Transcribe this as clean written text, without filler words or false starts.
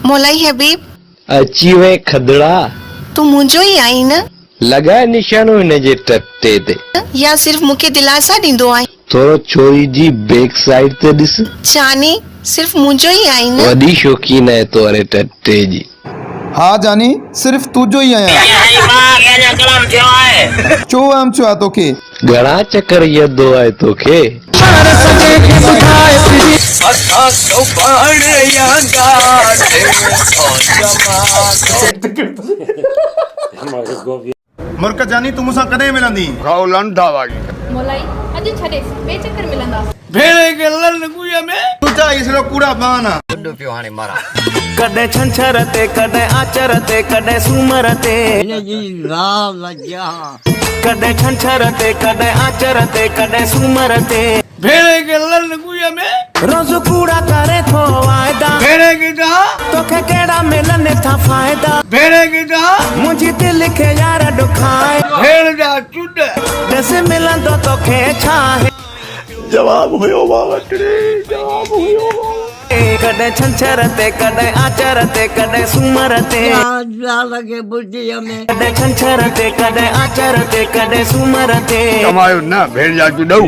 मोलाई हबीब अची वे खदड़ा तू मुंहिंजो ई आई न? लगाए निशानो हिन जे टटे ते या सिर्फ मूंखे दिलासा ॾींदो आहे? थोरो चोरी जी बैक साइड ते ॾिस। जानी सिर्फ मुंहिंजो ई आई न? वॾी शौक़ीन आहे तोरे टटे जी। हाँ जानी सिर्फ तुझो ही आया चो आम चो तोखे घणा चक्कर यदो आहे तोखे। मुर्क जानी तुम सां कॾहिं मिलंदी? मोलाई अॼु छॾेसि ॿिए चक्कर मिलंदा। भेड़े के लन गुया में तू चा इसरो कूड़ा बहाना कॾहिं छंछर ते कॾहिं आचर ते कॾहिं सूमर ते कॾहिं छंछर ते कॾहिं आचर ते कॾहिं सूमर ते भेड़े के लन गुया में रोज कूड़ा करे थो वायदा। भेड़े की जहा तोखे केड़ा मिलने था फायदा। भेड़े की जहा मुझी दिल खे यार दुखाए। भेड़ जा चुड दस मिलंदो तोखे छा है? जवाब हुयो बावटड़ी जवाब हुयो। कॾहिं छंछर ते कॾहिं आचर ते कॾहिं सूमर ते लगे बुद्धीअ में कॾहिं छंछर ते कॾहिं आचर ते कॾहिं सूमर ते कमायो न भेड़ जा चुडऊ।